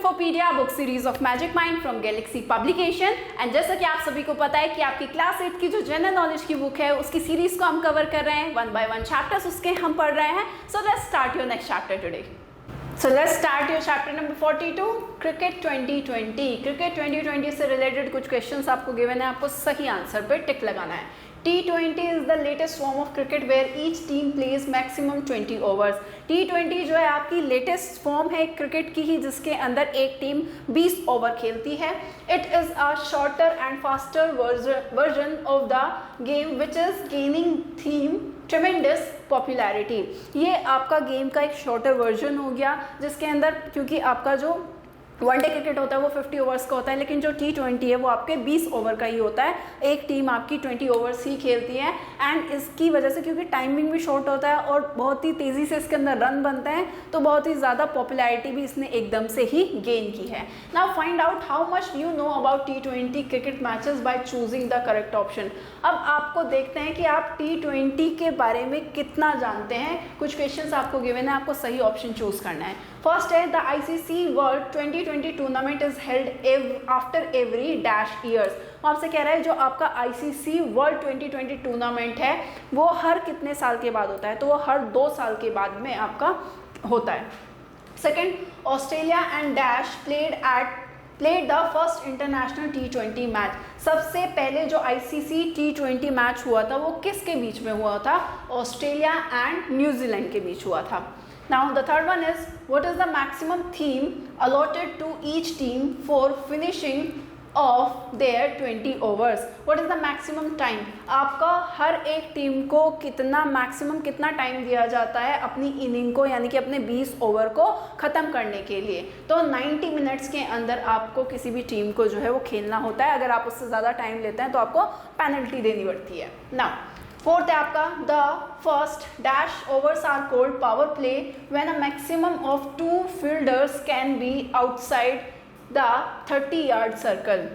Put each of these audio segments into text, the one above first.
इन्फोपीडिया book series of Magic Mind from Galaxy Publication. And जैसा कि आप सभी को पता है कि आपकी क्लास 8 की जो जनरल नॉलेज की बुक है उसकी सीरीज को हम कवर कर रहे हैं, 1 by 1 चैप्टर्स उसके हम पढ़ रहे हैं। So let's start your next chapter today. So let's start your chapter number 42, cricket 2020। Cricket 2020 से रिलेटेड कुछ क्वेश्चंस आपको गिवन है, आपको सही आंसर पे टिक लगाना है। T20 is the latest form of cricket where each team plays maximum 20 overs। T20 जो है आपकी लेटेस्ट फॉर्म है क्रिकेट की ही, जिसके अंदर एक टीम 20 ओवर खेलती है। It is a shorter and faster version of the game which is gaining theme ट्रेमेंडस popularity. ये आपका गेम का एक शॉर्टर वर्जन हो गया, जिसके अंदर क्योंकि आपका जो वनडे क्रिकेट होता है वो 50 ओवर्स का होता है, लेकिन जो T20 है वो आपके 20 ओवर का ही होता है। एक टीम आपकी 20 ओवर्स ही खेलती है एंड इसकी वजह से क्योंकि टाइमिंग भी शॉर्ट होता है और बहुत ही तेज़ी से इसके अंदर रन बनते हैं, तो बहुत ही ज़्यादा पॉपुलैरिटी भी इसने एकदम से ही गेन की है। Now find out how much you know about T20 cricket matches by choosing the correct option. अब आपको देखते हैं कि आप T20 के बारे में कितना जानते हैं। कुछ क्वेश्चन आपको गिवन है, आपको सही ऑप्शन चूज करना है। फर्स्ट है the ICC world 2020 tournament is held after every dash years. वो आपसे कह रहा है जो आपका ICC वर्ल्ड 2020 टूर्नामेंट है वो हर कितने साल के बाद होता है, तो वो हर 2 साल के बाद में आपका होता है। Second, Australia and dash played the first international T20 match. सबसे पहले जो ICC T20 मैच हुआ था वो किसके बीच में हुआ था? ऑस्ट्रेलिया एंड न्यूजीलैंड के बीच हुआ था। Now the third one is what is the maximum theme allotted to each team for finishing of their 20 overs? What is the maximum time? आपका हर एक टीम को कितना मैक्सिमम कितना टाइम दिया जाता है अपनी इनिंग को, यानी कि अपने 20 ओवर को ख़त्म करने के लिए? तो 90 मिनट्स के अंदर आपको किसी भी टीम को जो है वो खेलना होता है। अगर आप उससे ज़्यादा टाइम लेते हैं तो आपको पेनल्टी देनी पड़ती है। Now फोर्थ है आपका the first dash overs are called power play when a maximum of 2 fielders can be outside the 30 yard circle.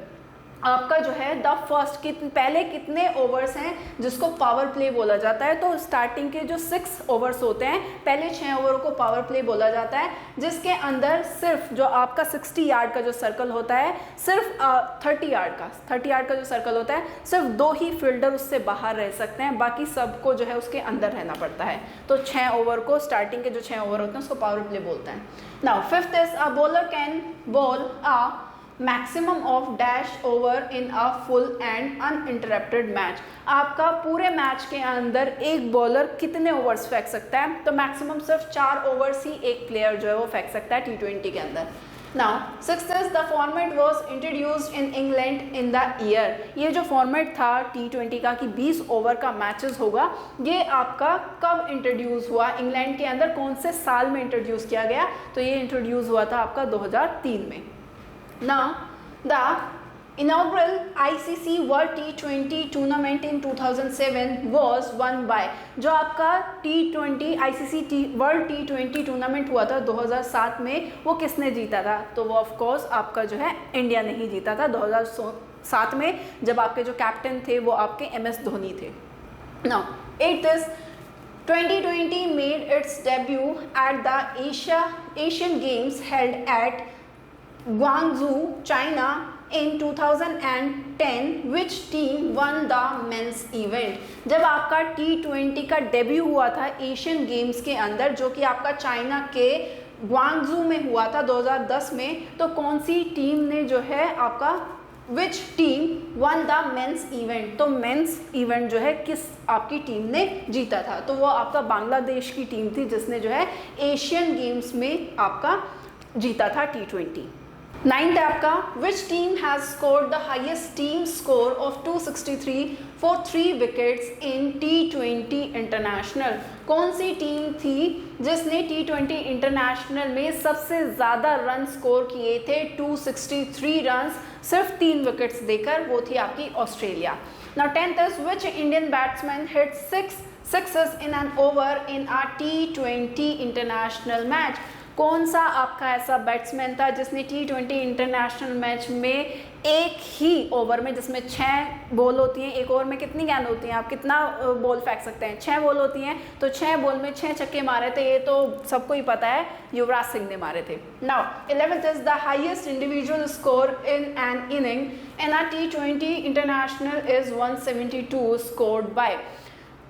आपका जो है द फर्स्ट पहले कितने ओवर्स हैं जिसको पावर प्ले बोला जाता है? तो स्टार्टिंग के जो 6 ओवर्स होते हैं, पहले 6 ओवर को पावर प्ले बोला जाता है, जिसके अंदर सिर्फ जो आपका 60 यार्ड का जो सर्कल होता है, सिर्फ 30 यार्ड का जो सर्कल होता है, सिर्फ 2 ही फील्डर उससे बाहर रह सकते हैं, बाकी सबको जो है उसके अंदर रहना पड़ता है। तो 6 ओवर को, स्टार्टिंग के जो 6 ओवर होते हैं उसको पावर प्ले बोलते हैं। Now fifth is a bowler can ball a maximum of dash over in a full and uninterrupted match. आपका पूरे मैच के अंदर एक बॉलर कितने ओवर्स फेंक सकता है? तो मैक्सिमम सिर्फ 4 ओवर्स ही एक प्लेयर जो है वो फेंक सकता है T20 के अंदर। Now sixth is the format was introduced in England in the year. ये जो फॉर्मेट था T20 का कि 20 ओवर का मैचेस होगा, ये आपका कब इंट्रोड्यूस हुआ इंग्लैंड के अंदर? कौन से साल में इंट्रोड्यूस किया गया? तो ये इंट्रोड्यूस हुआ था आपका 2003 में। Now, the inaugural ICC World T20 tournament in 2007 was won by, जो आपका ICC World T20 टूर्नामेंट हुआ था 2007 में, वो किसने जीता था? तो वो ऑफ कोर्स आपका जो है इंडिया ने ही जीता था 2007 में, जब आपके जो कैप्टन थे वो आपके MS धोनी थे। Now, 8th is 2020 made its debut at the Asian Games held at Guangzhou, China in 2010, which team won the men's event? जब आपका T20 का डेब्यू हुआ था एशियन गेम्स के अंदर, जो कि आपका चाइना के ग्वांगजू में हुआ था 2010 में, तो कौन सी टीम ने जो है आपका which team one the mains event? तो मेंस इवेंट जो है किस आपकी टीम ने जीता था? तो वो आपका बांग्लादेश की टीम थी जिसने जो है एशियन गेम्स में आपका जीता था T20। 9th है आपका which team has scored the highest team score of 263 for 3 wickets in T20 international. कौन सी टीम थी जिसने T20 इंटरनेशनल में सबसे ज़्यादा रन स्कोर किए थे? 263 रन सिर्फ 3 विकेट्स देकर, वो थी आपकी Australia. Now 10th is which Indian batsman hit 6 sixes in an over in a T20 international match. कौन सा आपका ऐसा बैट्समैन था जिसने T20 इंटरनेशनल मैच में एक ही ओवर में, जिसमें 6 बॉल होती हैं, एक ओवर में कितनी गेंद होती हैं, आप कितना बॉल फेंक सकते हैं, 6 बॉल होती हैं, तो 6 बॉल में 6 छक्के मारे थे, ये तो सबको ही पता है, युवराज सिंह ने मारे थे। Now 11th is the highest individual score in an inning in a T20 international is 172 scored by.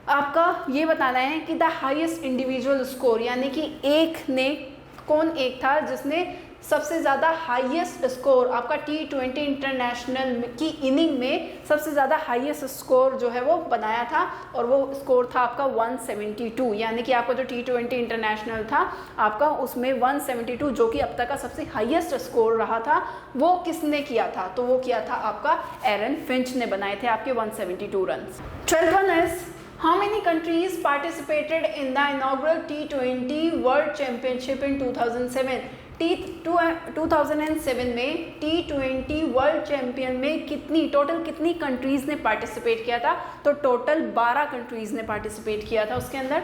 आपका ये बताना है कि द हाईएस्ट इंडिविजुअल स्कोर, यानी कि कौन एक था जिसने सबसे ज़्यादा हाईएस्ट स्कोर आपका T20 इंटरनेशनल की इनिंग में सबसे ज़्यादा हाईएस्ट स्कोर जो है वो बनाया था, और वो स्कोर था आपका 172, यानी कि आपका जो T20 इंटरनेशनल था आपका उसमें 172 जो कि अब तक का सबसे हाईएस्ट स्कोर रहा था, वो किसने किया था, तो वो किया था आपका एरन फिंच ने बनाए थे आपके 172 runs. 12th one is How many countries participated in the inaugural T20 World Championship in 2007? 2007 में T20 वर्ल्ड चैंपियन में टोटल कितनी कंट्रीज ने पार्टिसिपेट किया था, तो टोटल 12 कंट्रीज ने पार्टिसिपेट किया था उसके अंदर।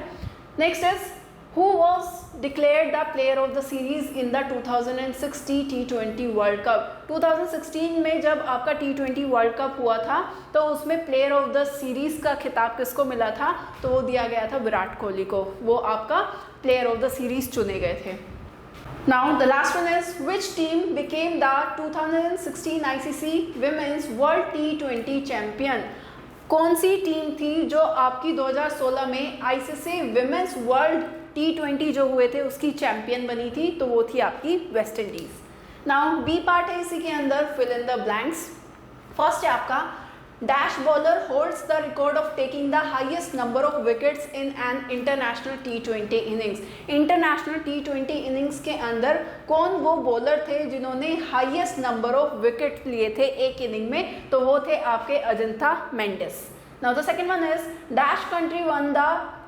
Next is Who was declared the player of the series in the 2016 T20 World Cup? 2016 में जब आपका T20 वर्ल्ड कप हुआ था तो उसमें प्लेयर ऑफ द सीरीज का खिताब किसको मिला था, तो वो दिया गया था विराट कोहली को, वो आपका प्लेयर ऑफ द सीरीज चुने गए थे। Now the last one is which team became the 2016 ICC Women's World T20 Champion? कौन सी टीम थी जो आपकी 2016 में आईसीसी विमेंस वर्ल्ड T20 जो हुए थे उसकी चैंपियन बनी थी, तो वो थी आपकी West Indies. Now B part है इसी के अंदर, fill in the blanks. First है आपका dash bowler holds the record of taking the highest number of wickets in an international T20 innings. International T20 innings के अंदर कौन वो बॉलर थे जिन्होंने हाईएस्ट नंबर ऑफ विकेट लिए थे एक इनिंग में, तो वो थे आपके Ajantha Mendis. Now the second one is dash country one the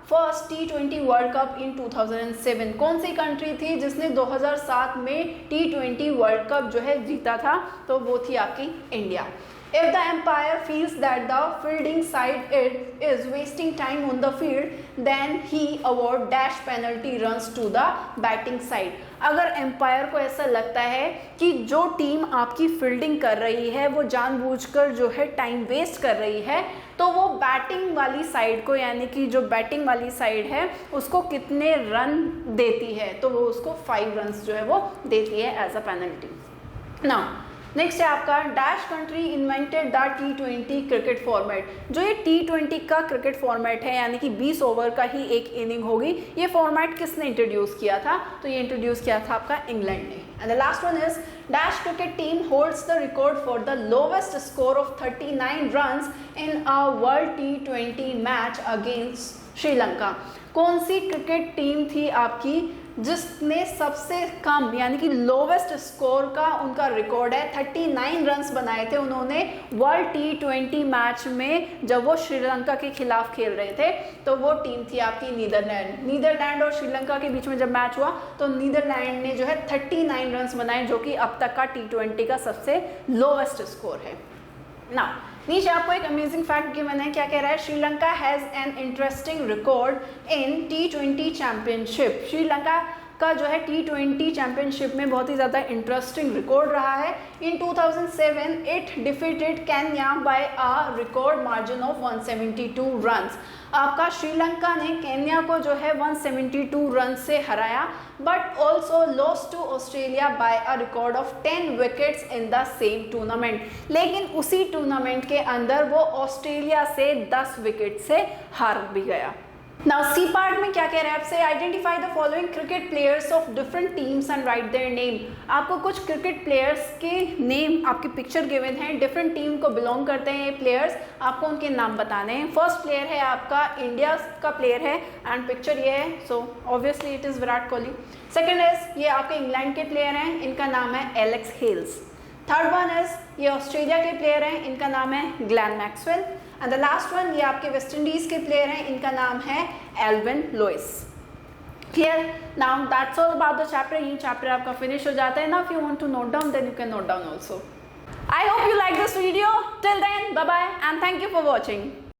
first T20 world cup in 2007। कौन सी कंट्री थी जिसने 2007 में T20 वर्ल्ड कप जो है जीता था, तो वो थी आपकी India. If the umpire feels that the fielding side is wasting time on the field, then he award dash penalty runs to the batting side. अगर एम्पायर को ऐसा लगता है कि जो टीम आपकी फील्डिंग कर रही है वो जानबूझकर जो है टाइम वेस्ट कर रही है, तो वो बैटिंग वाली साइड को, यानी कि जो बैटिंग वाली साइड है उसको कितने रन देती है, तो वो उसको 5 रन्स जो है वो देती है as a penalty. Now next है आपका dash country invented the T20 cricket format. जो ये T20 का क्रिकेट फॉर्मेट है, यानी कि 20 ओवर का ही एक इनिंग होगी, ये फॉर्मेट किसने इंट्रोड्यूस किया था, तो ये इंट्रोड्यूस किया था आपका इंग्लैंड ने। And the last one is dash cricket team holds the record for the lowest score of 39 runs in a world T20 match against Sri Lanka. कौन सी क्रिकेट टीम थी आपकी जिसने सबसे कम, यानी कि लोवेस्ट स्कोर का उनका रिकॉर्ड है, 39 रन्स बनाए थे उन्होंने वर्ल्ड T20 मैच में जब वो श्रीलंका के खिलाफ खेल रहे थे, तो वो टीम थी आपकी नीदरलैंड और श्रीलंका के बीच में जब मैच हुआ तो नीदरलैंड ने जो है 39 रन्स बनाए, जो कि अब तक का T20 का सबसे लोवेस्ट स्कोर है। ना नीचे आपको एक अमेजिंग फैक्ट गिवन है, क्या कह रहा है, Sri Lanka has an interesting record in T20 championship. Sri Lanka का जो है T20 चैंपियनशिप में बहुत ही ज़्यादा इंटरेस्टिंग रिकॉर्ड रहा है। In 2007 it defeated Kenya by a record margin of 172 runs. आपका श्रीलंका ने केन्या को जो है 172 रन से हराया, but also lost to Australia by a record of 10 wickets in the same tournament. लेकिन उसी टूर्नामेंट के अंदर वो ऑस्ट्रेलिया से 10 विकेट से हार भी गया। नाउ सी पार्ट में क्या कह रहे हैं आपसे, identify the following cricket players of different teams and right their name. आपको कुछ क्रिकेट प्लेयर्स के नेम, आपकी पिक्चर गिवन है, डिफरेंट टीम को बिलोंग करते हैं ये प्लेयर्स, आपको उनके नाम बताने हैं। फर्स्ट प्लेयर है आपका इंडिया का प्लेयर है एंड पिक्चर ये है, so obviously it is Virat Kohli. Second is ये आपके इंग्लैंड के प्लेयर हैं, इनका नाम है Alex Hales. Third one is ये ऑस्ट्रेलिया के प्लेयर हैं, इनका नाम है Glenn Maxwell. And the last one ये आपके वेस्ट इंडीज के प्लेयर हैं, इनका नाम है Evin Lewis. Clear? Now that's all about the chapter. ये चैप्टर आपका फिनिश हो जाता है। Now if you want to note down then you can note down also. I hope you like this video. Till then bye bye and thank you for watching.